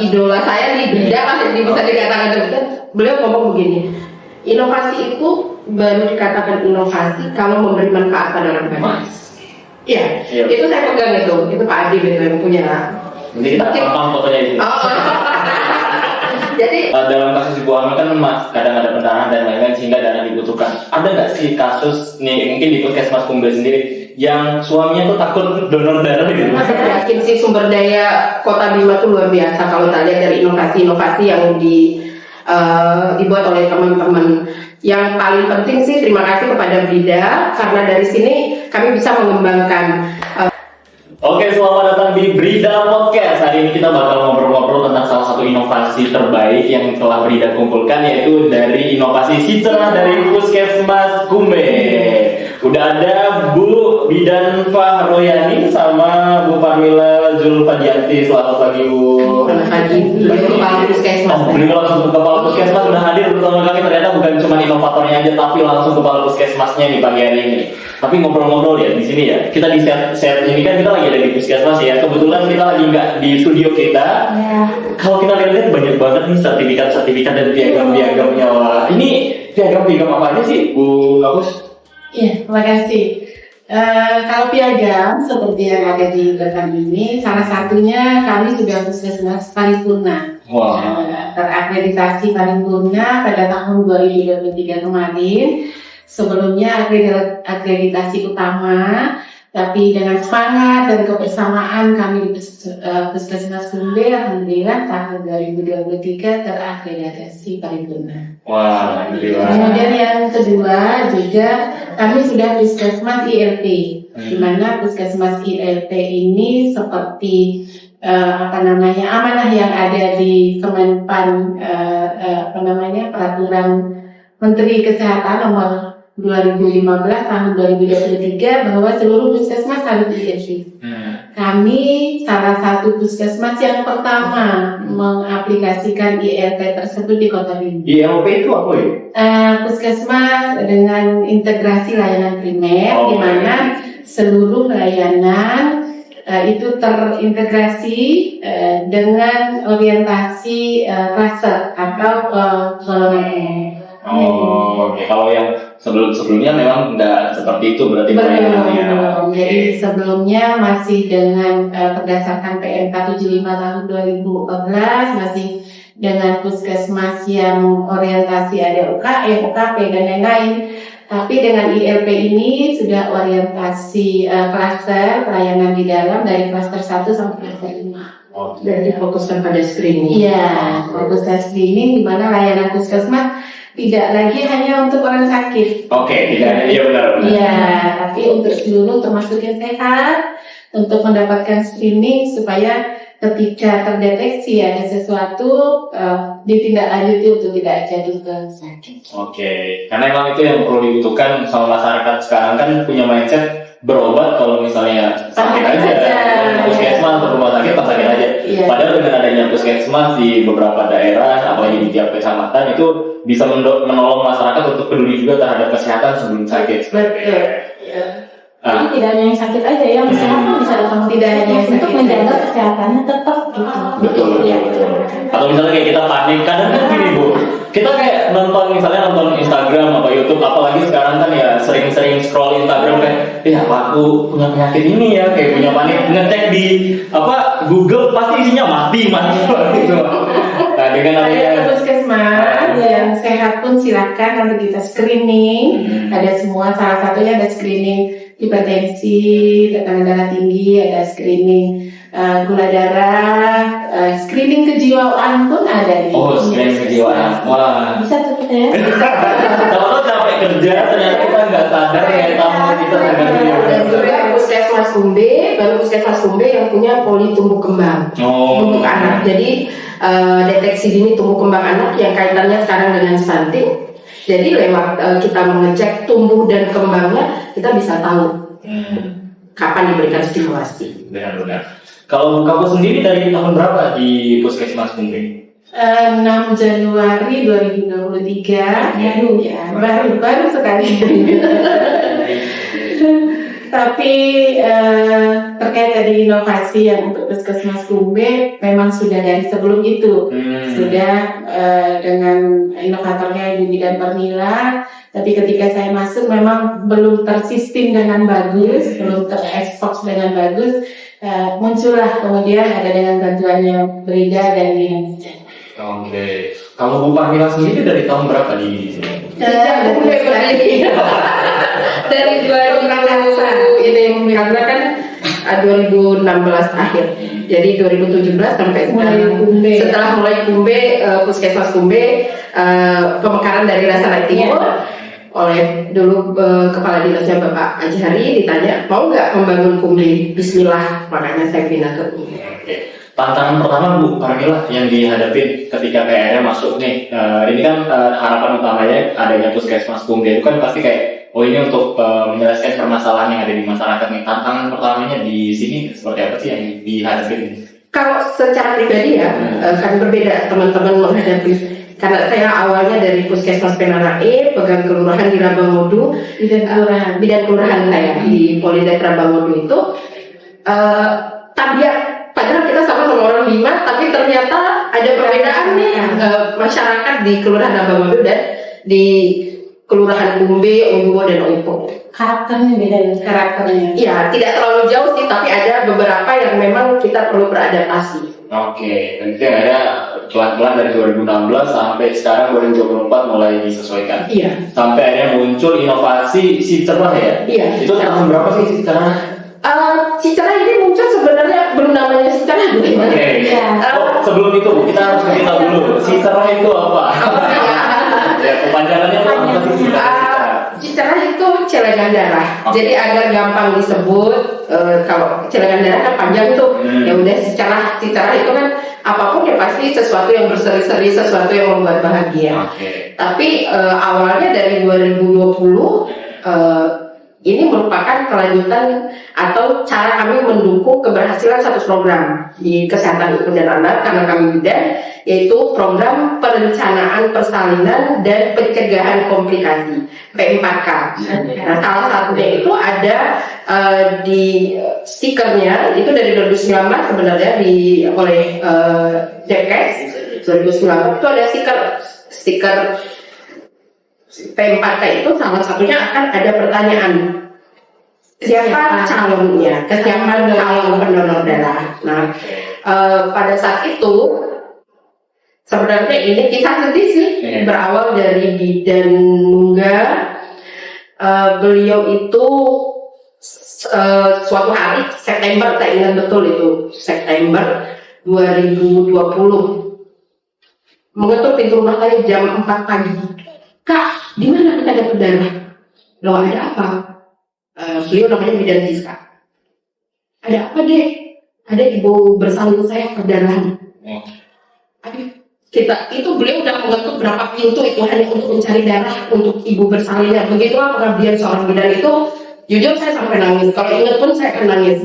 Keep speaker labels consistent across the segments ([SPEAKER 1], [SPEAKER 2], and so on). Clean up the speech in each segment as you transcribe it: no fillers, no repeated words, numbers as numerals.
[SPEAKER 1] idola saya di Brida lah, jadi bisa dikatakan demikian. Beliau ngomong begini, inovasi itu baru dikatakan inovasi kalau memberi manfaat pada orang banyak. Iya, itu saya pegang itu Pak Adi itu yang punya.
[SPEAKER 2] Nanti kita tonton fotonya itu.
[SPEAKER 1] Jadi
[SPEAKER 2] dalam kasus Ibu Ami kan kadang ada pendarahan dan lain-lain sehingga dana dibutuhkan. Ada nggak sih kasus nih mungkin di Puskesmas Kumbe sendiri yang suaminya tuh takut donor darah gitu?
[SPEAKER 1] Yakin sih sumber daya Kota Bima itu luar biasa kalau kita lihat dari inovasi-inovasi yang dibuat oleh teman-teman. Yang paling penting sih terima kasih kepada Brida karena dari sini kami bisa mengembangkan.
[SPEAKER 2] Oke, selamat datang di Brida Podcast. Hari ini kita bakal ngobrol-ngobrol tentang salah satu inovasi terbaik yang telah Brida kumpulkan, yaitu dari inovasi Citra dari Puskesmas Kumbe. Udah ada Bu Bidan Fahroyani sama Bu Parmila Zulfadianti. Selamat pagi Bu.
[SPEAKER 1] Selamat pagi. Kepala Puskesmas.
[SPEAKER 2] Beliau langsung kepala Puskesmas sudah hadir bersama kami. Ternyata bukan cuma inovatornya aja, tapi langsung kepala Puskesmasnya di pagi hari ini. Tapi ngobrol-ngobrol ya di sini ya. Kita di set ini kan kita lagi ada di Puskesmas ya. Kebetulan kita lagi nggak di studio kita. Ya. Kalau kita lihat banyak banget nih sertifikat dan piagam-piagamnya. Wah, ini piagam apa aja sih Bu Kapus?
[SPEAKER 3] Iya, terima kasih. Kalau piagam seperti yang ada di belakang ini, salah satunya kami sudah Puskesmas paripurna.
[SPEAKER 2] Wow.
[SPEAKER 3] Terakreditasi paripurna pada tahun 2023 kemarin. Sebelumnya akreditasi utama, tapi dengan semangat dan kebersamaan kami di Puskesmas Kumbe, alhamdulillah tahun 2023 terakreditasi paripurna.
[SPEAKER 2] Wah, alhamdulillah.
[SPEAKER 3] Kemudian yang kedua juga kami sudah Puskesmas ILP, di mana Puskesmas ILP ini seperti amanah yang ada di Kemenpan peraturan Menteri Kesehatan nomor 2015 tahun 2023 bahwa seluruh puskesmas harus ILP. Kami salah satu puskesmas yang pertama mengaplikasikan ILP tersebut di Kota Bima.
[SPEAKER 2] ILP itu apa ya?
[SPEAKER 3] Puskesmas dengan integrasi layanan primer, di mana seluruh layanan itu terintegrasi dengan orientasi klaster atau golongan.
[SPEAKER 2] Oke. Kalau yang sebelumnya memang tidak seperti itu berarti.
[SPEAKER 3] Jadi sebelumnya masih dengan berdasarkan PM 475 tahun 2014 masih dengan puskesmas yang orientasi ada UKM, UKP dan lain-lain. Tapi dengan ILP ini sudah orientasi klaster pelayanan di dalam dari klaster 1 sampai klaster 5.
[SPEAKER 1] Dan difokuskan pada screening.
[SPEAKER 3] Iya, fokuskan screening di mana layanan puskesmas tidak lagi hanya untuk orang sakit.
[SPEAKER 2] Oke, tidak, iya benar.
[SPEAKER 3] Iya, tapi untuk seluruh termasuk yang sehat, untuk mendapatkan screening supaya ketika terdeteksi ada sesuatu ditindaklanjuti untuk tidak jatuh ke sakit.
[SPEAKER 2] Oke, karena memang itu yang perlu dibutuhkan sama masyarakat sekarang kan punya mindset berobat kalau misalnya sakit aja. Puskesmas atau rumah sakit pas sakit aja.
[SPEAKER 3] Iya.
[SPEAKER 2] Padahal dengan adanya puskesmas di beberapa daerah, apalagi di tiap kecamatan itu bisa menolong masyarakat untuk peduli juga terhadap kesehatan sebelum sakit.
[SPEAKER 3] Betul.
[SPEAKER 1] Ya.
[SPEAKER 4] Jadi tidak hanya yang sakit aja, yang sehat pun bisa datang
[SPEAKER 3] Tidak hanya yang
[SPEAKER 4] untuk
[SPEAKER 3] sakit
[SPEAKER 4] menjaga
[SPEAKER 3] aja.
[SPEAKER 4] kesehatannya tetap gitu.
[SPEAKER 2] Betul. Atau misalnya kayak kita panik, kadang kan gini Bu, kita kayak nonton Instagram atau YouTube, apalagi sekarang kan ya sering-sering scroll Instagram kayak, aku punya penyakit ini ya, kayak punya panik, ngecek di Google pasti isinya mati gitu. Nah dengan adanya
[SPEAKER 3] puskesmas yang sehat pun silakan nanti kita screening. Ada semua, salah satunya ada screening hipertensi, tekanan darah tinggi, ada screening gula darah, screening kejiwaan pun ada di.
[SPEAKER 2] Oh, screening kejiwaan. Wah.
[SPEAKER 4] Bisa tuh kita ya.
[SPEAKER 2] Kalau capek kerja ternyata kita nggak sadar ya tamu kita terganggu.
[SPEAKER 1] Dan juga Puskesmas Kumbe, baru Puskesmas Kumbe yang punya poli tumbuh kembang untuk anak. Jadi deteksi dini tumbuh kembang anak yang kaitannya sekarang dengan stunting. Jadi lewat kita mengecek tumbuh dan kembangnya, kita bisa tahu kapan diberikan stimulasi.
[SPEAKER 2] Benar. Kalau Bu Kapus sendiri dari tahun berapa di Puskesmas Kumbe?
[SPEAKER 3] 6 Januari 2023. Baru sekali. Tapi terkait dari inovasi yang untuk Puskesmas Kumbe memang sudah dari sebelum itu sudah dengan inovatornya Ibu Bidan Permila. Tapi ketika saya masuk memang belum tersistem dengan bagus, belum terekspos dengan bagus. Muncullah kemudian ada dengan bantuannya Brida dan Dinas.
[SPEAKER 2] Oke. Kalau Bu Parmila sendiri dari tahun berapa di sini?
[SPEAKER 1] Sejak mulai berdiri dari 2000 ini karena kan 2016 akhir, jadi 2017 sampai sekarang. Setelah mulai Kumbe, Puskesmas Kumbe, pemekaran dari Rasana Timur oleh dulu kepala dinasnya Bapak Ajhari ditanya mau nggak membangun Kumbe, Bismillah, makanya saya pindah ke Kumbe.
[SPEAKER 2] Tantangan pertama Bu Parmila yang dihadapin ketika PR-nya masuk nih, ini kan harapan utamanya adanya Puskesmas Kumbe itu kan pasti kayak ini untuk menjelaskan permasalahan yang ada di masyarakat nih. Tantangan pertamanya di sini seperti apa sih yang dihadapin?
[SPEAKER 1] Kalau secara pribadi ya kan berbeda teman-teman menghadapi, karena saya awalnya dari Puskesmas Penarae, pegang kelurahan di Rabamodu, bidan kelurahan saya di Polda Rabamodu itu tabiat. Padahal kita sama-sama orang Bima, tapi ternyata ada perbedaan nih masyarakat di Kelurahan Rabamodu dan di Kelurahan Kumbe, Oiwo dan Oipo.
[SPEAKER 3] Karakternya beda ya? Karakternya.
[SPEAKER 1] Iya, tidak terlalu jauh sih, tapi ada beberapa yang memang kita perlu beradaptasi.
[SPEAKER 2] Oke, dan itu yang ada pelan-pelan dari 2016 sampai sekarang 2024 mulai disesuaikan.
[SPEAKER 1] Iya.
[SPEAKER 2] Sampai akhirnya muncul inovasi si cerah ya?
[SPEAKER 1] Iya.
[SPEAKER 2] Itu tahun berapa sih si cerah?
[SPEAKER 1] Si cerah ini muncul sebenarnya belum namanya si cerah dulu.
[SPEAKER 2] Oke. Sebelum itu Bu, kita harus beritahu dulu si cerah itu apa? Ya, kepanjangannya apa sih si cerah?
[SPEAKER 1] Si cerah itu celengan darah. Jadi agar gampang disebut, kalau celengan darah kan panjang tuh. Ya udah si cerah itu kan apapun ya pasti sesuatu yang berseri-seri, sesuatu yang membuat bahagia. Tapi awalnya dari 2020 ini merupakan kelanjutan atau cara kami mendukung keberhasilan satu program di kesehatan ibu dan anak karena kami bidan, yaitu program perencanaan persalinan dan pencegahan komplikasi P4K. Nah, salah satunya itu ada di stikernya itu dari 2019 sebenarnya oleh Depkes 2019 itu ada stiker P4K itu salah satunya akan ada pertanyaan siapa calonnya, kesiapan calon pendonor darah. Nah, pada saat itu sebenarnya ini kisah sedih sih, berawal dari Bidan Nungga. Beliau itu suatu hari September, tak ingat betul itu September 2020 mengetuk pintu rumah saya jam 4 pagi. Kak, di mana kita dapat darah? Loh, ada apa? Beliau namanya Bidan Siska. Ada apa deh? Ada ibu bersalin saya perdarahan. Aduh, beliau udah mengetuk berapa pintu itu hanya untuk mencari darah untuk ibu bersalinnya. Begitulah pengabdian seorang bidan itu. Jujur saya sampai nangis. Kalau ingat pun saya akan nangis.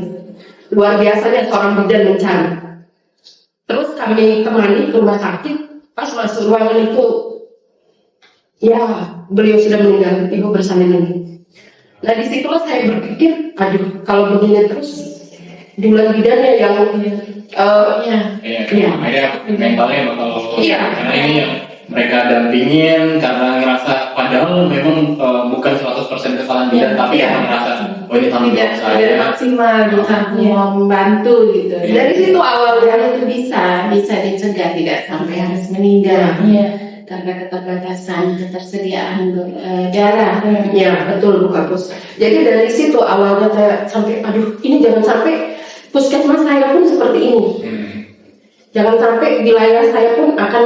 [SPEAKER 1] Luar biasanya seorang bidan mencari. Terus kami temani ke rumah sakit. Pas masuk ruangan itu, ya, beliau sudah meninggal, ibu bersalin lagi. Nah, disitulah saya berpikir, aduh, kalau begini terus, di bulan bidannya yang
[SPEAKER 2] mentalnya bakal karena ini yang mereka dampingin karena ngerasa padahal memang bukan 100% kesalahan bidan, tapi yang merasa ini tanggung jawab saya.
[SPEAKER 3] Tidak maksimal bisa membantu gitu.
[SPEAKER 1] Dari situ awalnya
[SPEAKER 3] itu bisa dicegah, tidak sampai harus meninggal. Karena keterbatasan ketersediaan darah.
[SPEAKER 1] Ya, betul Bu Kapus. Jadi dari situ awalnya saya sampai, aduh, ini jangan sampai puskesmas saya pun seperti ini. Jangan sampai wilayah saya pun akan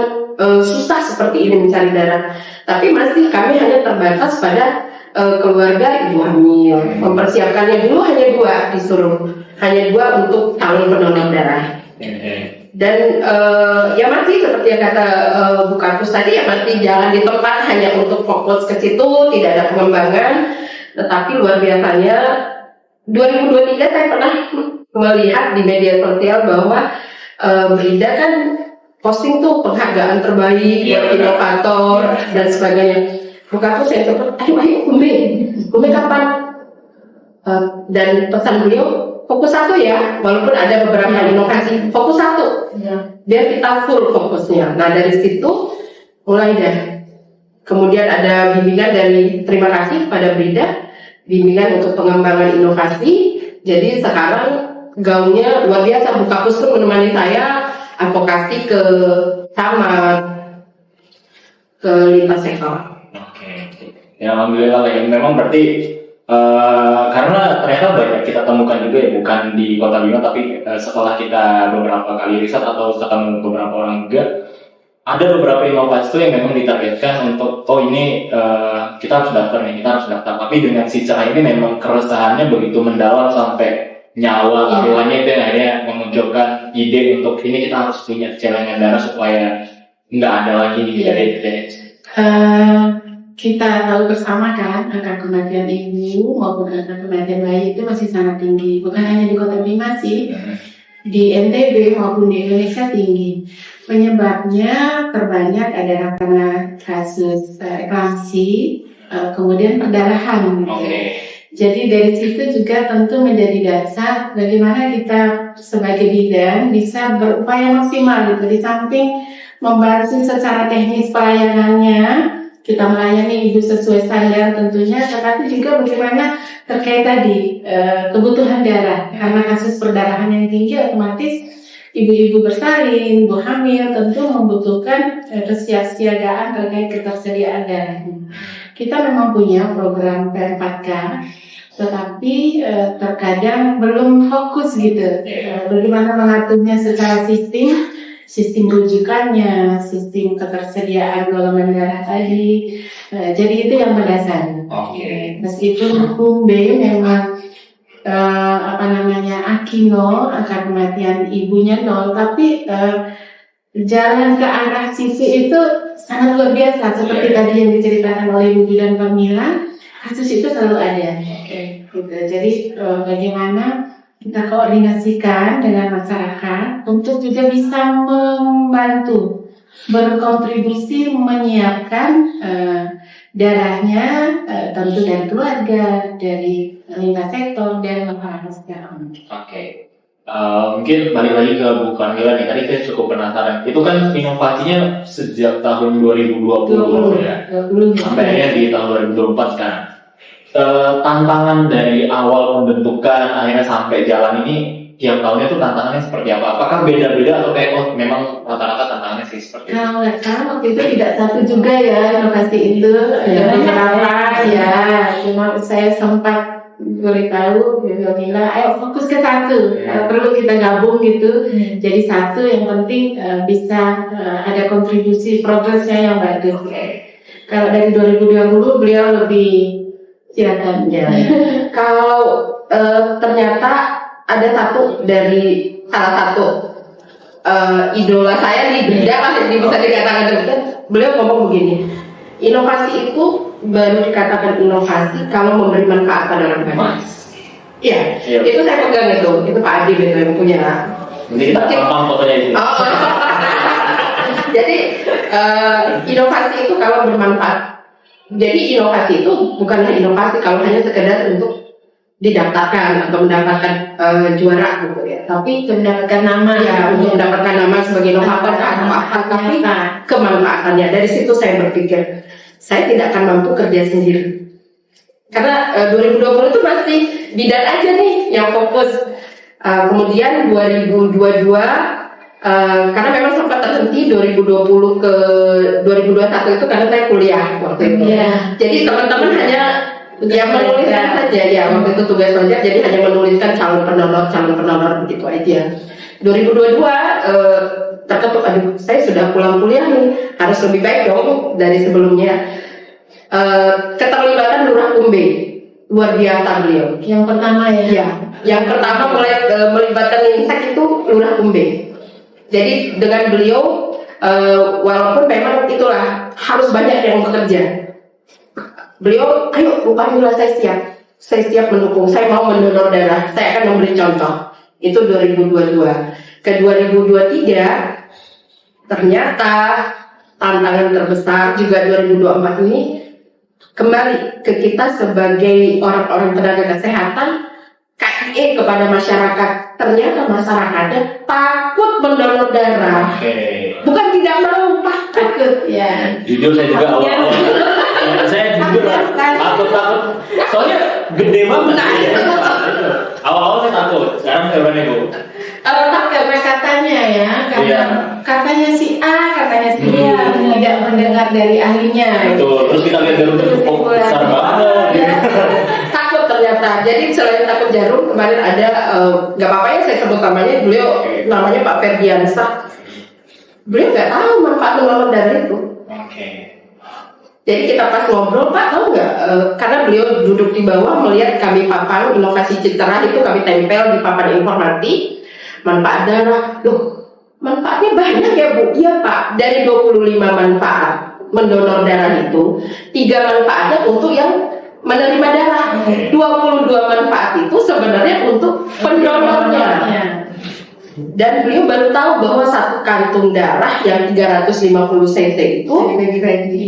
[SPEAKER 1] susah seperti ini mencari darah. Tapi masih kami hanya terbatas pada keluarga ibu hamil. Mempersiapkannya dulu hanya 2 disuruh, hanya 2 untuk calon pendonor darah. Dan ya masih seperti yang kata Bu Kapus tadi, ya masih jalan di tempat hanya untuk fokus ke situ, tidak ada pengembangan. Tetapi luar biasanya 2023 saya pernah melihat di media sosial bahwa Brida kan posting tuh penghargaan terbaik buat inovator dan sebagainya. Bu Kapus saya sebut, ayo Kumbe kapan? Dan pesan beliau fokus satu ya, walaupun ada beberapa inovasi, fokus satu. Biar kita full fokusnya. Nah dari situ mulai deh. Kemudian ada bimbingan dari, terima kasih pada Brida, bimbingan untuk pengembangan inovasi. Jadi sekarang gaungnya luar biasa, Buka Pus pun menemani saya advokasi ke lintas sektor.
[SPEAKER 2] Oke. Ya alhamdulillah ya. Memang berarti karena ternyata banyak kita temukan juga ya, bukan di Kota Bima tapi setelah kita beberapa kali riset atau ketemu beberapa orang juga, ada beberapa inovasi itu yang memang ditargetkan untuk ini kita harus daftar nih, kita harus daftar. Tapi dengan si cerah ini memang keresahannya begitu mendalam sampai nyawa arwahnya itu yang akhirnya memunculkan ide untuk ini kita harus punya celengan darah supaya nggak ada lagi dari
[SPEAKER 3] kita tahu bersama kan angka kematian ibu maupun angka kematian bayi itu masih sangat tinggi, bukan hanya di Kota Bima sih, di NTB maupun di Indonesia tinggi. Penyebabnya terbanyak adalah karena kasus eklampsi, kemudian perdarahan. Jadi dari situ juga tentu menjadi dasar bagaimana kita sebagai bidan bisa berupaya maksimal gitu. Di samping membantu secara teknis pelayanannya, kita melayani ibu sesuai standar tentunya, tetapi juga bagaimana terkait tadi kebutuhan darah. Karena kasus perdarahan yang tinggi, otomatis ibu-ibu bersalin, ibu hamil tentu membutuhkan kesiapsiagaan terkait ketersediaan darah. Kita memang punya program P4K, tetapi terkadang belum fokus gitu. Bagaimana mengaturnya secara sistem rujukannya, sistem ketersediaan golongan darah tadi. Jadi itu yang mendasar. Meskipun Kumbe memang AKI 0, angka kematian ibunya 0, tapi jalan ke arah situ itu sangat luar biasa. Seperti tadi yang diceritakan oleh Ibu Bidan Pamila, kasus itu selalu ada. Gitu. Jadi bagaimana kita koordinasikan dengan masyarakat untuk juga bisa membantu berkontribusi menyiapkan darahnya, tentu dari keluarga, dari lintas sektor dan masyarakat.
[SPEAKER 2] Mungkin balik lagi ke Bu Pamila nih, tadi saya cukup penasaran. Itu kan inovasinya sejak tahun 2020 ya, sampai akhirnya di tahun 2024 sekarang. Tantangan dari awal pembentukan akhirnya sampai jalan ini tiap tahunnya tuh tantangannya seperti apa? Apakah beda-beda atau kayak memang rata-rata tantangannya sih seperti itu?
[SPEAKER 3] Kalau nggak salah waktu itu tidak satu juga ya inovasi itu, ada beberapa ya. Cuma saya sempat beritahu, bilang ayo fokus ke satu, perlu kita gabung gitu. Jadi satu yang penting bisa ada kontribusi progresnya yang bagus. Kalau dari 2020 beliau lebih silakan ya.
[SPEAKER 1] Kalau ternyata ada salah satu idola saya di Brida lah, jadi bisa dikatakan demikian. Beliau ngomong begini, inovasi itu baru dikatakan inovasi kalau memberi manfaat pada orang banyak. Iya, itu saya pegang itu Pak Adi itu yang punya.
[SPEAKER 2] Nanti kita tonton fotonya itu.
[SPEAKER 1] Jadi inovasi itu kalau bermanfaat. Jadi inovasi itu bukanlah inovasi kalau hanya sekedar untuk didaftarkan atau mendapatkan juara gitu ya, tapi mendapatkan nama ya, untuk mendapatkan nama sebagai inovator atau apa, tapi kemanfaatannya. Dari situ saya berpikir saya tidak akan mampu kerja sendiri karena 2020 itu masih bidan aja nih yang fokus. Kemudian 2022 karena memang sempat terhenti 2020 ke 2021 itu karena saya kuliah waktu itu. Jadi teman-teman hanya menuliskan saja ya, waktu itu tugas pelajar, jadi hanya menuliskan calon pendonor begitu aja. 2022 terketuk, aduh saya sudah pulang kuliah nih, harus lebih baik dong dari sebelumnya. Keterlibatan Lurah Kumbe luar biasa beliau.
[SPEAKER 3] Yang pertama ya.
[SPEAKER 1] Yang pertama mulai melibatkan Insek itu Lurah Kumbe. Jadi dengan beliau walaupun memang itulah harus banyak yang bekerja, beliau ayo Bu Pamila saya siap mendukung, saya mau mendonor darah, saya akan memberi contoh. Itu 2022. Ke 2023 ternyata tantangan terbesar juga 2024 ini kembali ke kita sebagai orang-orang tenaga kesehatan, KIE kepada masyarakat. Ternyata masyarakatnya takut mendonor darah. Bukan tidak mau, takut.
[SPEAKER 3] Ya.
[SPEAKER 2] Jujur saya juga awal-awal saya jujur takut. Soalnya gede banget. Awal-awal saya takut. Sekarang saya berani Bu.
[SPEAKER 3] Tak karena katanya ya, karena katanya si A, katanya si B, tidak mendengar dari ahlinya.
[SPEAKER 2] Betul. Terus kita lihat jarum itu besar banget.
[SPEAKER 1] Takut ternyata. Jadi selain takut jarum, kemarin ada nggak apa-apa ya saya sebut namanya, beliau namanya Pak Ferdiansah. Beliau nggak tahu manfaat donor darah itu. Jadi kita pas ngobrol, Pak tahu nggak? Karena beliau duduk di bawah melihat kami papan inovasi Citra itu kami tempel di papan informasi manfaat darah. Loh, manfaatnya banyak ya Bu? Iya Pak. Dari 25 manfaat mendonor darah itu, 3 manfaatnya untuk yang menerima darah. 22 manfaat itu sebenarnya untuk pendonornya. Dan beliau baru tahu bahwa satu kantung darah yang 350 cc itu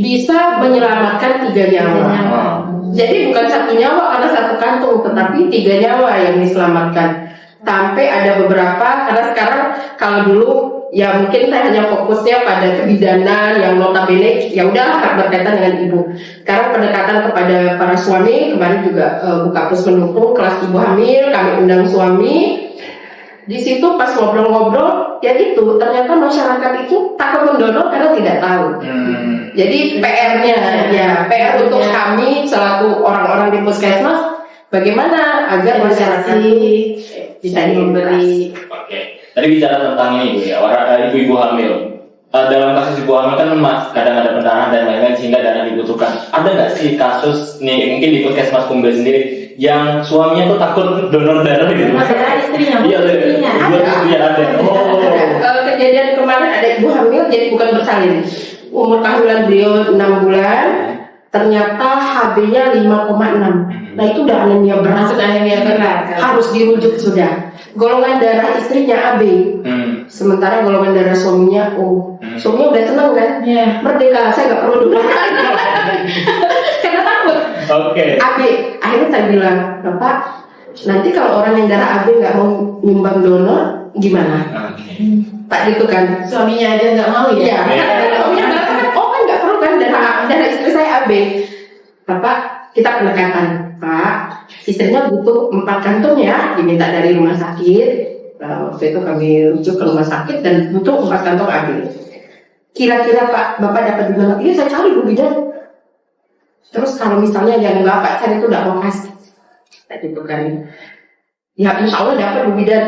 [SPEAKER 1] bisa menyelamatkan 3 nyawa. Jadi bukan 1 nyawa karena 1 kantung, tetapi 3 nyawa yang diselamatkan. Sampai ada beberapa, karena sekarang kalau dulu ya mungkin saya hanya fokusnya pada kebidanan yang notabene ya udahlah berkaitan dengan ibu. Sekarang pendekatan kepada para suami, kemarin juga Bukapus mendukung kelas ibu hamil, kami undang suami. Di situ pas ngobrol-ngobrol, ya itu ternyata masyarakat itu takut mendonor karena tidak tahu. Jadi PR-nya, ya PR untuk kami selaku orang-orang di puskesmas, bagaimana agar masyarakat bisa memberi.
[SPEAKER 2] Tadi bicara tentang ini ya, ibu-ibu hamil. Dalam kasus ibu hamil kan kadang ada pendarahan dan lain-lain sehingga dana dibutuhkan. Ada nggak sih kasus nih mungkin di puskesmas Kumbe sendiri yang suaminya tuh takut donor darah gitu?
[SPEAKER 3] Masalah istrinya,
[SPEAKER 2] Iya ada.
[SPEAKER 1] Kejadian kemarin ada ibu hamil jadi bukan bersalin. Umur kehamilan beliau 6 bulan, ternyata HB-nya 5,6. Nah itu udah anemia berat.
[SPEAKER 3] anemia berat.
[SPEAKER 1] Harus dirujuk sudah. Golongan darah istrinya AB. Sementara golongan darah suaminya O. Suaminya udah tenang kan? Merdeka, saya nggak perlu donor. Karena takut. AB. Akhirnya saya bilang, Bapak, nanti kalau orang yang darah AB nggak mau nyumbang donor, gimana? Pak gitu kan?
[SPEAKER 3] Suaminya aja nggak mau ya?
[SPEAKER 1] Suaminya mengatakan, oh kan nggak perlu kan darah istri saya AB. Bapak, kita pendekatan, Pak. Istrinya butuh 4 kantung ya, diminta dari rumah sakit. Waktu itu kami rujuk ke rumah sakit dan butuh 4 kantong AB. Kira-kira Pak, Bapak dapat di mana? Iya saya cari Bu Bidan. Terus kalau misalnya yang Bapak cari itu tidak mau kasih, tadi itu kan, ya insya Allah dapat Bu Bidan.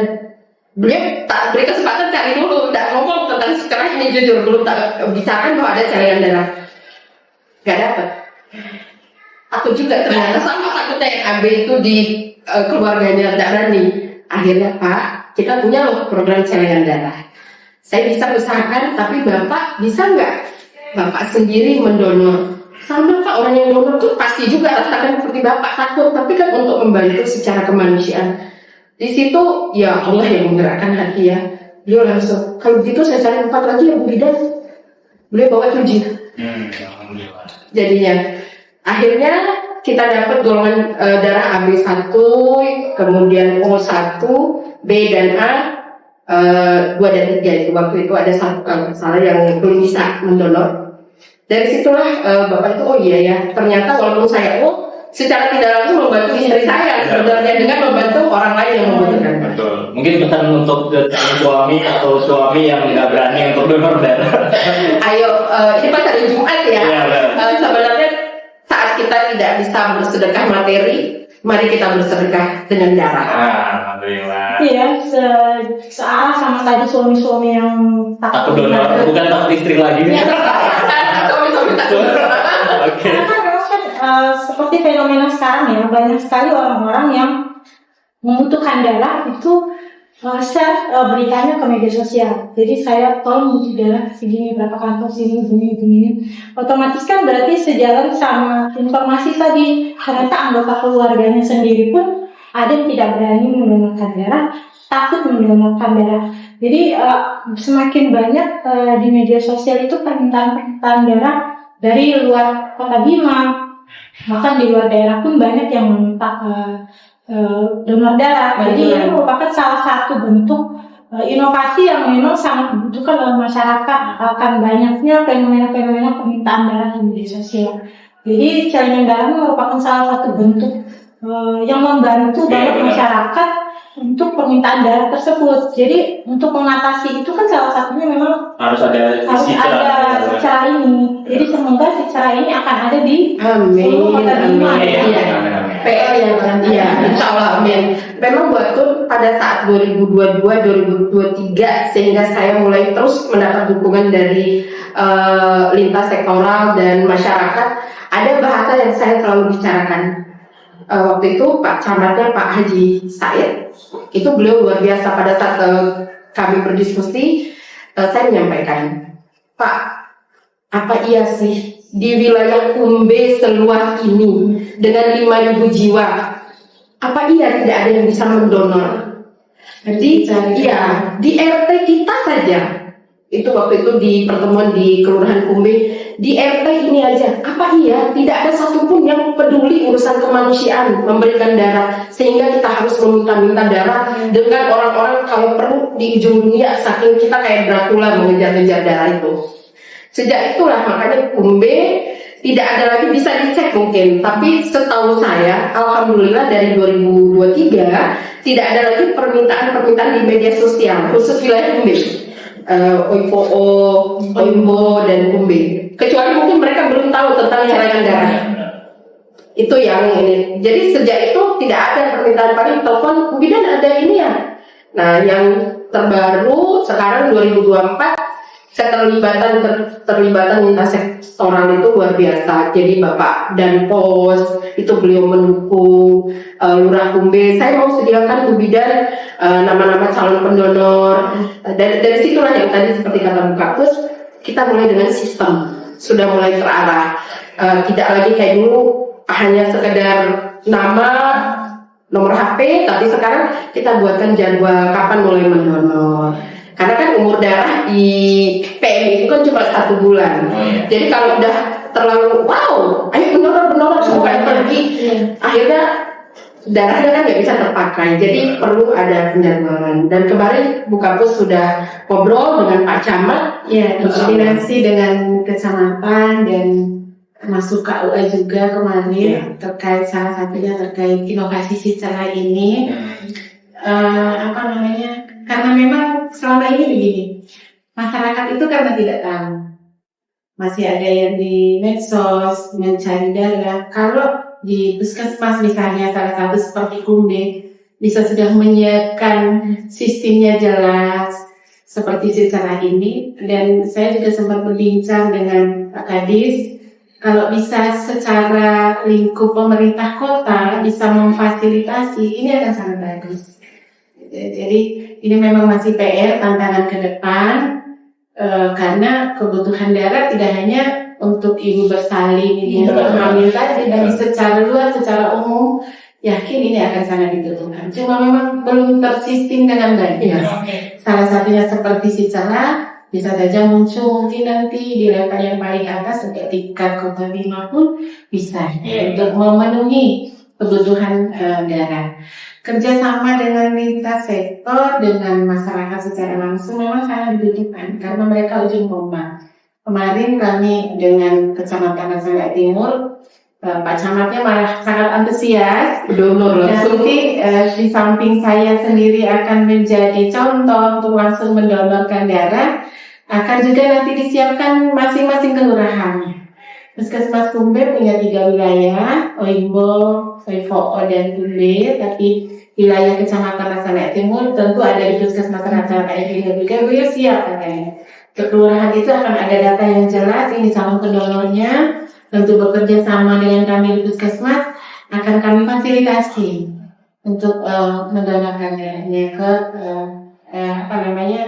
[SPEAKER 1] Beliau tak beri kesempatan cari dulu, tidak ngomong tentang sekarang ini jujur, belum tak bicarakan bahwa ada cairan darah, nggak dapat. Aku juga ternyata sama takutnya yang AB itu di keluarganya tidak berani. Akhirnya Pak, kita punya loh program cairan darah. Saya bisa usahakan, tapi Bapak bisa nggak? Bapak sendiri mendonor. Sama Pak, orang yang donor tuh pasti juga rasakan seperti Bapak takut, tapi kan untuk membantu secara kemanusiaan. Di situ ya Allah yang menggerakkan hati ya. Beliau langsung, kalau begitu saya cari 4 lagi ya Bu Bidan. Beliau bawa 7. Jadinya akhirnya kita dapat golongan darah AB1, kemudian O1, B dan A, 2 dan 3 itu waktu itu ada 1 kalau salah yang belum bisa mendonor. Dari situlah Bapak itu oh iya ya, ternyata walaupun saya secara tidak langsung membantu istri saya sebenarnya dengan membantu orang lain yang membutuhkan.
[SPEAKER 2] Betul. Mungkin pesan untuk suami atau suami yang nggak berani untuk donor darah.
[SPEAKER 1] Ayo, ini pas hari Jumat ya. Sebenarnya saat kita tidak bisa bersedekah materi, mari kita bersedekah dengan darah.
[SPEAKER 2] Alhamdulillah.
[SPEAKER 4] Iya, searah sama tadi suami-suami yang
[SPEAKER 2] takut donor, bukan takut istri lagi.
[SPEAKER 1] Suami-suami takut donor.
[SPEAKER 2] Oke.
[SPEAKER 4] Karena kan memang kan seperti fenomena sekarang ya, banyak sekali orang-orang yang membutuhkan darah itu share beritanya ke media sosial. Jadi saya tolong butuh darah segini, berapa kantong segini. Otomatis kan berarti sejalan sama informasi tadi. Ternyata anggota keluarganya sendiri pun ada yang tidak berani mendonorkan darah, takut mendonorkan darah. Jadi semakin banyak di media sosial itu permintaan darah dari luar Kota Bima, Bahkan di luar daerah pun banyak yang meminta donor darah. Jadi ini merupakan salah satu bentuk inovasi yang memang sangat dibutuhkan oleh masyarakat akan banyaknya fenomena-fenomena permintaan darah di media sosial. Jadi carian darah merupakan salah satu bentuk yang membantu banget masyarakat untuk permintaan darah tersebut. Jadi untuk mengatasi itu kan salah satunya memang
[SPEAKER 2] harus ada
[SPEAKER 4] cara ini. Jadi semoga cara ini akan ada di seluruh kota Bima.
[SPEAKER 1] PR yang ya, insya Allah amin. Memang buatku pada saat 2022-2023 sehingga saya mulai terus mendapat dukungan dari lintas sektoral dan masyarakat. Ada bahasa yang saya selalu bicarakan. Waktu itu Pak Camatnya Pak Haji Said, itu beliau luar biasa pada saat kami berdiskusi. Saya menyampaikan, Pak, apa iya sih di wilayah Kumbe seluas ini dengan 5.000 jiwa, apa iya tidak ada yang bisa mendonor? Jadi iya, di RT kita saja, itu waktu itu di pertemuan di Kelurahan Kumbe, di RT ini aja, apa iya tidak ada satupun yang peduli urusan kemanusiaan memberikan darah, sehingga kita harus meminta-minta darah dengan orang-orang kalau perlu di ujung dunia, saking kita kayak Dracula mengejar-ngejar darah itu. Sejak itulah makanya Kumbe tidak ada lagi, bisa dicek mungkin, tapi setahu saya alhamdulillah dari 2023 tidak ada lagi permintaan-permintaan di media sosial khusus wilayah Kumbe, Oimbo dan Kumbe, kecuali mungkin mereka belum tahu tentang carian darah. Itu yang ini. Jadi sejak itu tidak ada permintaan, paling telepon Bu Bidan ada ini ya. Nah yang terbaru sekarang 2024 terlibatan lintas sektoral itu luar biasa. Jadi Bapak Danpos itu beliau mendukung Lurah Kumbe. Saya mau sediakan Bu Bidan nama-nama calon pendonor. Dari situlah yang tadi seperti kata Bu Kapus, kita mulai dengan sistem sudah mulai terarah. Tidak lagi kayak dulu hanya sekedar nama, nomor HP, tapi sekarang kita buatkan jadwal kapan mulai mendonor. Karena kan umur darah di PMI itu kan cuma 1 bulan. Jadi kalau udah terlalu ayo pendonor semua pergi, akhirnya darahnya kan nggak bisa terpakai. Jadi perlu ada penjadwalan. Dan kemarin Bu Kapus sudah ngobrol dengan Pak Camat,
[SPEAKER 3] ya, koordinasi dengan kecamatan dan masuk KUA juga kemarin terkait salah satunya terkait inovasi secara ini. Karena memang selama ini begini, masyarakat itu karena tidak tahu, masih ada yang di medsos mencari darah. Kalau di puskesmas misalnya salah satu seperti Kumbe bisa sudah menyiapkan sistemnya jelas seperti secara ini, dan saya juga sempat berbincang dengan Pak Kadis, kalau bisa secara lingkup pemerintah kota bisa memfasilitasi, ini akan sangat bagus. Jadi ini memang masih PR, tantangan ke depan, karena kebutuhan darah tidak hanya untuk ibu bersalin ini hamil tadi, tapi secara luas, secara umum yakin ini akan sangat dibutuhkan. Cuma memang belum tersistem dengan baik. Salah satunya seperti secara bisa saja muncul mungkin nanti di level yang paling atas untuk tingkat kota Bima pun bisa untuk memenuhi kebutuhan darah. Kerjasama dengan lintas sektor, dengan masyarakat secara langsung memang sangat dibutuhkan karena mereka ujung tombak. Kemarin kami dengan Kecamatan Nasangga Timur, Pak Camatnya malah sangat antusias.
[SPEAKER 1] Donor langsung.
[SPEAKER 3] Nanti di samping saya sendiri akan menjadi contoh untuk langsung mendonorkan darah, akan juga nanti disiapkan masing-masing kelurahannya. Puskesmas Kumbe punya 3 wilayah, Oimbo, Oivoo dan Kumbe, tapi wilayah Kecamatan Nasangga Timur tentu ada di Puskesmas Nasangga Timur juga. Beliau siap katanya. Kelurahan itu akan ada data yang jelas, ini calon pendonornya, tentu bekerja sama dengan kami di Puskesmas, akan kami fasilitasi untuk mendonorkan darahnya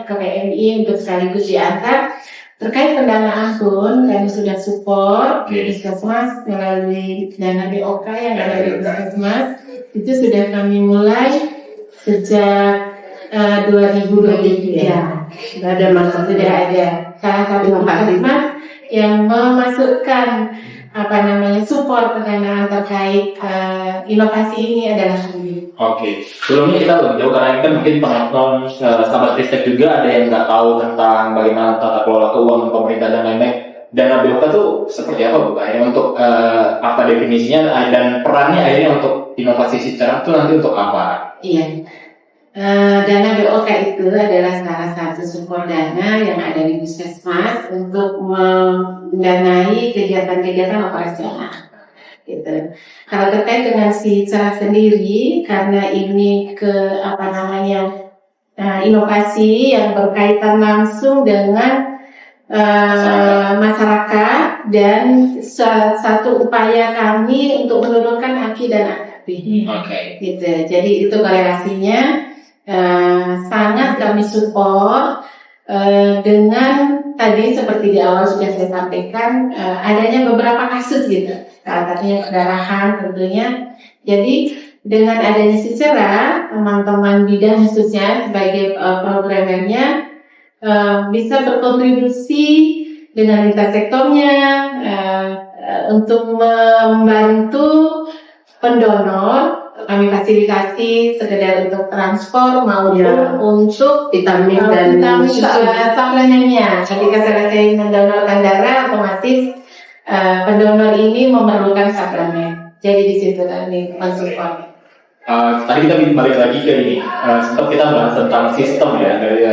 [SPEAKER 3] ke PMI untuk sekaligus diantar. Terkait pendanaan pun kami sudah support di Puskesmas melalui dana BOK yang ada di Puskesmas, itu sudah kami mulai sejak 2023.
[SPEAKER 1] Sudah ada masa,
[SPEAKER 3] sudah ada salah satu puskesmas yang memasukkan support pendanaan terkait inovasi ini adalah kami.
[SPEAKER 2] Oke, sebelumnya kita lebih jauh karena ini kan mungkin penonton sahabat Ristek juga ada yang nggak tahu tentang bagaimana tata kelola keuangan pemerintah dan lain-lain. Dana BOK itu seperti apa Bu? Akhirnya untuk apa definisinya dan perannya akhirnya untuk inovasi secara itu nanti untuk apa?
[SPEAKER 3] Iya. Dana BOK itu adalah salah satu sumber dana yang ada di Puskesmas untuk mendanai kegiatan-kegiatan operasional. Gitu. Kalau terkait dengan si Cerah sendiri, karena ini inovasi yang berkaitan langsung dengan masyarakat dan satu upaya kami untuk menurunkan aki dan AKP. Gitu. Jadi itu korelasinya. Sangat kami support dengan tadi seperti di awal sudah saya sampaikan adanya beberapa kasus gitu, salah satunya pendarahan tentunya. Jadi dengan adanya si Cerah, teman-teman bidang khususnya sebagai programmernya bisa berkontribusi dengan lintas sektornya untuk membantu pendonor. Kami fasilitasi sekedar untuk transport maupun untuk
[SPEAKER 1] vitamin dan
[SPEAKER 3] suplemennya. Ketika selesai mendonorkan darah, otomatis pendonor ini memerlukan suplemen. Jadi di situ kami mensupport.
[SPEAKER 2] Tadi kita balik lagi ke ini, sempat kita bahas tentang sistem ya, dari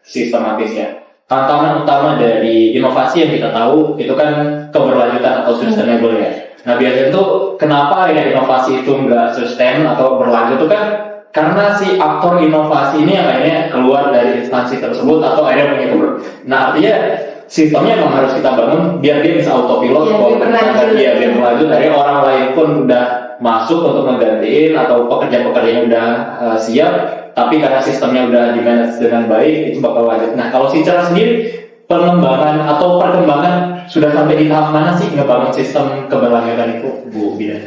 [SPEAKER 2] sistematisnya. Tantangan utama dari inovasi yang kita tahu itu kan keberlanjutan atau sustainable ya. Nah biasanya itu kenapa ya inovasi itu nggak sustain atau berlanjut itu kan karena si aktor inovasi ini yang akhirnya keluar dari instansi tersebut atau akhirnya mengikut. Nah artinya sistemnya memang harus kita bangun biar dia bisa autopilot, biar berlanjut. Dari orang lain pun udah masuk untuk menggantiin atau pekerja-pekerjanya udah siap, tapi karena sistemnya udah dimanage dengan baik itu bakal lanjut. Nah kalau si Cerah sendiri pengembangan atau perkembangan sudah sampai di tahap mana sih ngebangun sistem keberlanjutan itu, Bu Bida?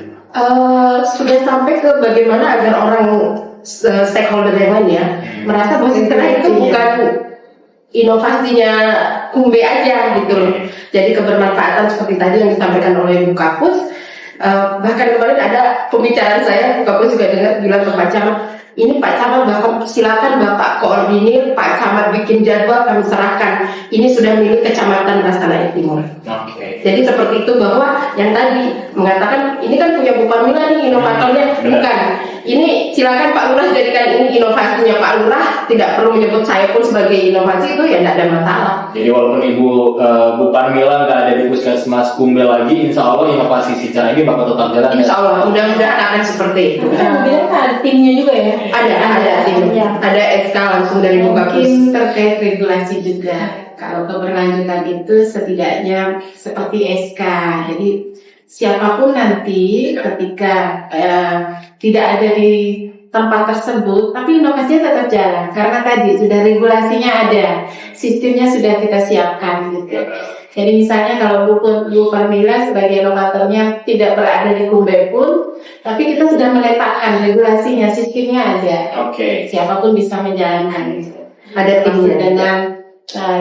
[SPEAKER 1] Sudah sampai ke bagaimana agar orang stakeholder yang lain ya merasa bahwa Cerah itu bukan inovasinya Kumbe aja gitu loh. Jadi kebermanfaatan seperti tadi yang disampaikan oleh Bu Kapus. Bahkan kemarin ada pembicaraan saya, Bu Kapus juga dengar bilang ke Pak Camat, ini Pak Camat bahkan silakan Bapak koordinir, Pak Camat bikin jadwal kami serahkan. Ini sudah milik Kecamatan Rasanaya Timur. Jadi seperti itu bahwa yang tadi mengatakan ini kan punya Bu Pamila nih inovatornya, bukan. Ini silakan Pak Lurah jadikan ini inovasinya Pak Lurah, tidak perlu menyebut saya pun sebagai inovasi itu ya tidak ada masalah.
[SPEAKER 2] Jadi walaupun Bu Pamila nggak ada di Puskesmas Kumbe lagi, insya Allah inovasi si Cerah ini bakal tetap jalan.
[SPEAKER 1] Insya Allah, mudah-mudahan akan seperti itu.
[SPEAKER 4] Kemudian ada timnya juga ya.
[SPEAKER 1] Ada tim, ada SK langsung dari Bu Kapus.
[SPEAKER 3] Mungkin terkait regulasi juga. Kalau keberlanjutan itu setidaknya seperti SK. Jadi siapapun nanti ketika tidak ada di tempat tersebut, tapi inovasinya tetap jalan karena tadi sudah regulasinya ada, sistemnya sudah kita siapkan gitu. Jadi misalnya kalau Bu Pamila sebagai inovatornya tidak berada di Kumbe pun, tapi kita sudah meletakkan regulasinya, sistemnya ada. Siapapun bisa menjalankan gitu. Ada tim dengan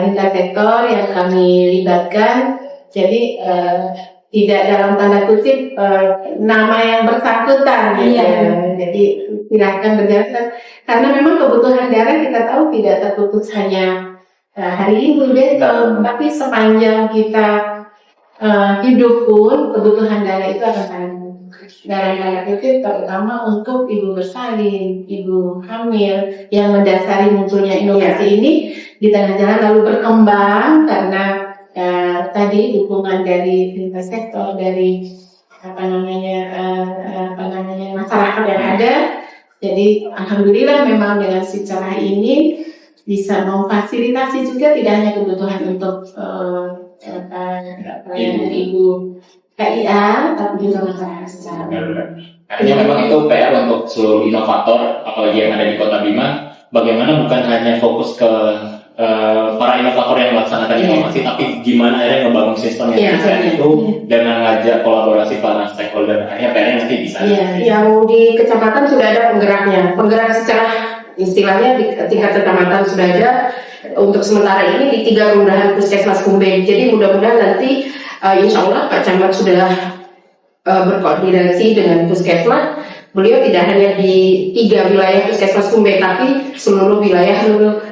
[SPEAKER 3] lintas sektor yang kami libatkan. Jadi tidak dalam tanda kutip nama yang bersangkutan gitu. Jadi silahkan berjalan karena memang kebutuhan darah kita tahu tidak terputus hanya hari ini besok, tapi sepanjang kita hidup pun kebutuhan darah itu akan sangat darah itu terutama untuk ibu bersalin, ibu hamil yang mendasari munculnya inovasi ini di tengah jalan lalu berkembang karena tadi dukungan dari lintas sektor, dari masyarakat yang ada. Jadi alhamdulillah memang dengan si Cerah ini bisa memfasilitasi juga tidak hanya kebutuhan untuk ibu KIA, tapi juga masyarakat secara
[SPEAKER 2] Artinya memang itu PR untuk seluruh inovator, apalagi yang ada di Kota Bima. Bagaimana bukan hanya fokus ke para inovator yang melaksanakan inovasi, tapi gimana akhirnya ngebangun sistem yang bisa itu dengan ngajak kolaborasi para stakeholder. Akhirnya PR-nya nanti bisa.
[SPEAKER 1] Yang di kecamatan sudah ada penggeraknya, penggerak secara istilahnya di tingkat kecamatan sudah ada. Untuk sementara ini di 3 kelurahan Puskesmas Kumbe. Jadi mudah-mudahan nanti Insya Allah Pak Camat sudah berkoordinasi dengan Puskesmas. Beliau tidak hanya di 3 wilayah Puskesmas Kumbe, tapi seluruh wilayah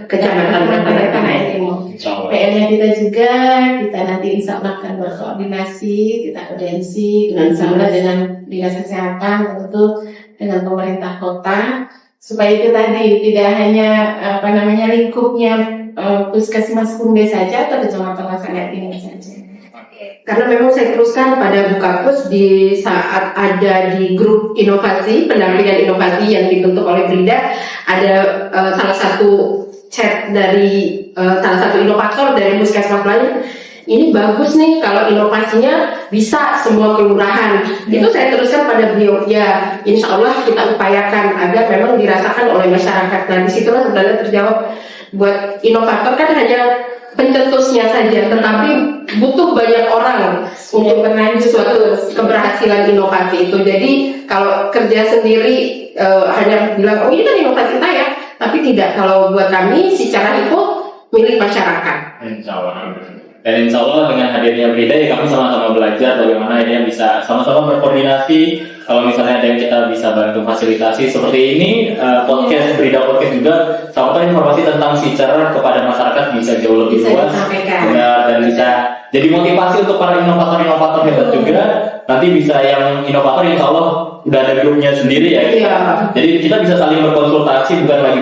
[SPEAKER 1] kecamatan Tanah Timur.
[SPEAKER 3] PR-nya kita juga, kita nanti insya Allah akan berkoordinasi, kita audiensi dengan Dinas Kesehatan, tentu dengan pemerintah kota, supaya itu tadi tidak hanya lingkupnya Puskesmas Kumbe saja atau kecamatan Tanah Timur saja.
[SPEAKER 1] Karena memang saya teruskan pada Bukapus di saat ada di grup inovasi, pendampingan inovasi yang dibentuk oleh Brida, ada salah satu chat dari salah satu inovator dari puskesmas lain. Ini bagus nih kalau inovasinya bisa semua kelurahan. Itu saya teruskan pada beliau. Ya, insya Allah kita upayakan agar memang dirasakan oleh masyarakat. Nah, disitulah sebenarnya terjawab. Buat inovator kan hanya pencetusnya saja, tetapi butuh banyak orang untuk menaik suatu keberhasilan inovasi itu. Jadi kalau kerja sendiri hanya bilang, oh ini kan inovasi saya, tapi tidak. Kalau buat kami secara itu milik masyarakat.
[SPEAKER 2] Insya Allah. Dan insya Allah dengan hadirnya Brida ya kami sama-sama belajar bagaimana ini bisa sama-sama berkoordinasi. Kalau misalnya ada yang kita bisa bantu fasilitasi seperti ini, podcast Brida Podcast juga sampaikan informasi tentang secara kepada masyarakat bisa jauh lebih luas dan bisa jadi motivasi untuk para inovator-inovator hebat juga. Nanti bisa yang inovator insya Allah udah ada grupnya sendiri ya.
[SPEAKER 1] Iya.
[SPEAKER 2] Jadi kita bisa saling berkonsultasi, bukan lagi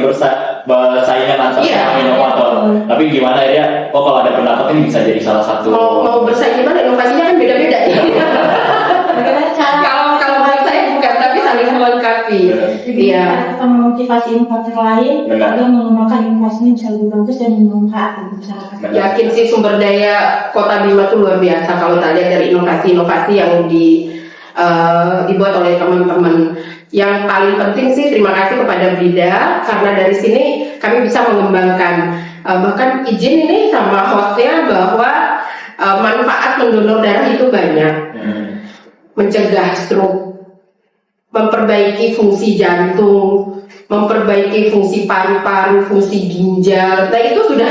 [SPEAKER 2] bersaingan antar sama inovator. Tapi gimana ya? Oh kalau ada pendapat ini bisa jadi salah satu.
[SPEAKER 1] Mau bersaing gimana? Inovasinya kan beda-beda. Kalau menurut saya bukan, tapi saling melengkapi. Iya.
[SPEAKER 4] Kita memotivasi inovator lain agar mengembangkan inovasinya bisa lebih bagus dan memanfaatkan masyarakat.
[SPEAKER 1] Yakin sih sumber daya Kota Bima itu luar biasa kalau kita lihat dari inovasi-inovasi yang dibuat oleh teman-teman. Yang paling penting sih terima kasih kepada Brida, karena dari sini kami bisa mengembangkan bahkan izin ini sama hostnya bahwa manfaat mendonor darah itu banyak. Mencegah stroke, memperbaiki fungsi jantung, memperbaiki fungsi paru-paru, fungsi ginjal. Nah itu sudah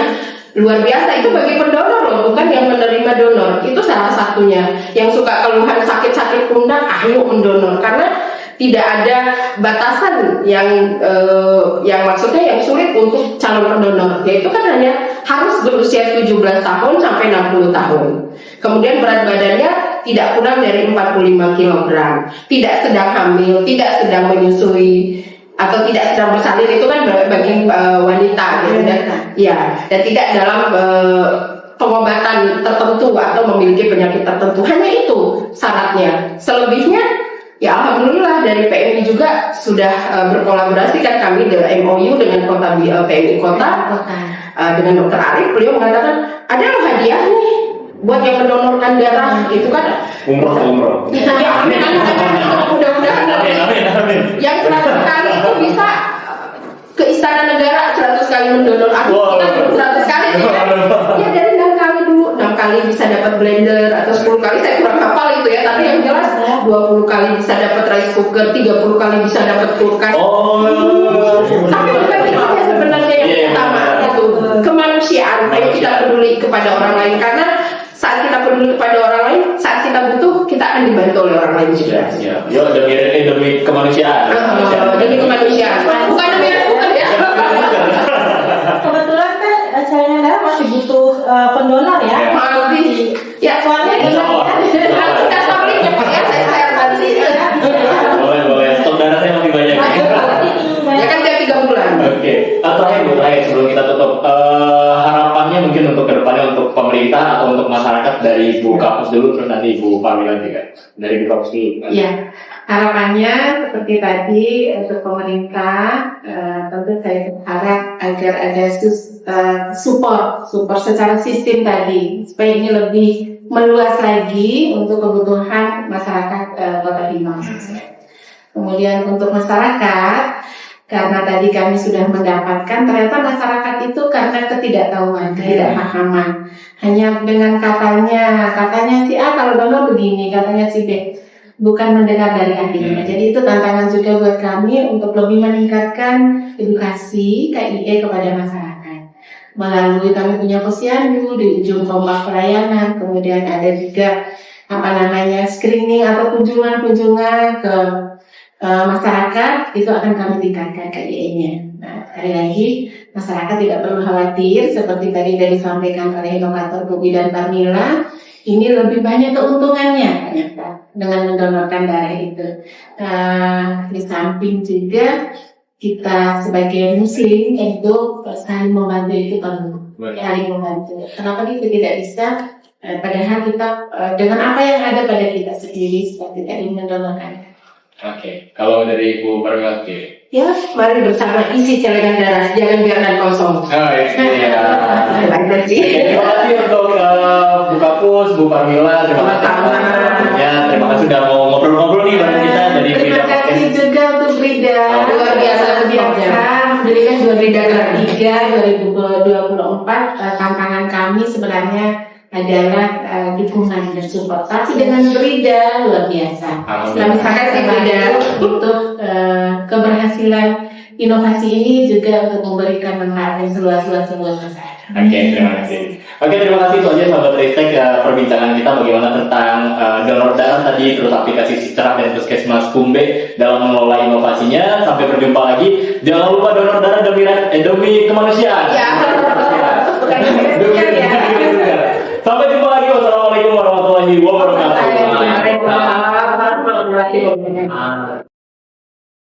[SPEAKER 1] luar biasa. Itu bagi pendonor loh, bukan yang menerima donor. Itu salah satunya. Yang suka keluhan sakit-sakit pundak, ayo mendonor. Karena tidak ada batasan yang maksudnya yang sulit untuk calon pendonor. Yaitu kan hanya harus berusia 17 tahun sampai 60 tahun. Kemudian berat badannya tidak kurang dari 45 kg, tidak sedang hamil, tidak sedang menyusui, atau tidak sedang bersalin. Itu kan bagi wanita gitu, dan tidak dalam pengobatan tertentu atau memiliki penyakit tertentu. Hanya itu syaratnya. Selebihnya ya alhamdulillah dari PMI juga sudah berkolaborasi kan kami dengan MOU dengan kota PMI kota dengan Dr. Arif. Beliau mengatakan ada loh hadiah nih buat yang mendonorkan darah. Itu kan
[SPEAKER 2] umroh.
[SPEAKER 1] Ya, mudah-mudahan yang 100 kali itu bisa ke Istana Negara 100 kali mendonor. Aku kita belum 100 kali ya dari 6 kali dulu, 6 kali bisa dapat blender atau 10 kali saya kurang hafal itu ya, tapi yang jelas 20 kali bisa dapat rice cooker, 30 kali bisa dapat kulkas. Tapi bukan itu ya sebenarnya yang utama itu kemanusiaan. Ayo kita peduli kepada orang lain, karena saat kita peduli kepada orang lain, saat kita butuh, kita akan dibantu oleh orang lain juga.
[SPEAKER 2] Yo demi kemanusiaan.
[SPEAKER 1] Demi kemanusiaan. Bukan demi bukan ya.
[SPEAKER 4] Kebetulan kan acaranya adalah masih butuh pendonor ya.
[SPEAKER 1] Masih. Ya soalnya nanti kita sampling ya Pak ya, saya nanti.
[SPEAKER 2] Boleh. Stok darahnya masih banyak.
[SPEAKER 1] Ya kan dia 3 bulan.
[SPEAKER 2] Oke. Terakhir sebelum kita tutup, harapannya mungkin untuk kedepannya untuk pemerintah atau untuk masyarakat dari Ibu Kapus dulu, terus nanti Ibu Pamela juga dari Ibu Kapus dulu.
[SPEAKER 3] Iya, harapannya seperti tadi untuk pemerintah, tentu saya berharap agar ada support secara sistem tadi, supaya ini lebih meluas lagi untuk kebutuhan masyarakat Kota Bima. Kemudian untuk masyarakat, karena tadi kami sudah mendapatkan, ternyata masyarakat itu karena ketidaktahuan, ketidakpahaman, hanya dengan katanya si A kalau donor begini, katanya si B, bukan mendengar dari hatinya. Jadi itu tantangan juga buat kami untuk lebih meningkatkan edukasi KIE kepada masyarakat. melalui kami punya posyandu di ujung tombak pelayanan, kemudian ada juga screening atau kunjungan ke masyarakat, itu akan kami tingkatkan KIE-nya. Nah, sekali lagi masyarakat tidak perlu khawatir, seperti tadi sudah disampaikan oleh inovator Bobi dan Parmila, ini lebih banyak keuntungannya ternyata dengan mendonorkan darah itu. Di samping juga kita sebagai muslim itu saling membantu itu perlu, saling membantu. Kenapa kita tidak bisa? Padahal kita dengan apa yang ada pada kita sendiri seperti tadi mendonorkan.
[SPEAKER 5] Oke, kalau dari Ibu Parmila,
[SPEAKER 1] Ya, mari bersama isi celengan darah, jangan biarkan kosong.
[SPEAKER 2] Iya.
[SPEAKER 1] Baik, sih.
[SPEAKER 2] Terima kasih untuk Bu Kapus, Bu Parmila, terima kasih. Ya, terima kasih sudah mau ngobrol-ngobrol nih bareng kita dari
[SPEAKER 3] Terima kasih juga untuk Brida.
[SPEAKER 1] Luar biasa
[SPEAKER 3] Berikan dua Brida ketiga 2024. Tantangan kami sebenarnya adalah dukungan dan support. Tapi dengan Brida luar biasa.
[SPEAKER 1] Terima kasih, Brida.
[SPEAKER 3] Untuk keberhasilan inovasi ini juga untuk memberikan manfaat yang seluas-luasnya buat masyarakat.
[SPEAKER 5] Oke, terima kasih.
[SPEAKER 2] Oke, terima kasih itu aja sahabat Ristek perbincangan kita bagaimana tentang donor darah tadi, terus aplikasi Sicerah dan Puskesmas Kumbe dalam mengelola inovasinya. Sampai berjumpa lagi. Jangan lupa donor darah demi kemanusiaan.
[SPEAKER 1] Ya.
[SPEAKER 2] Sampai jumpa lagi. Wassalamualaikum warahmatullahi wabarakatuh.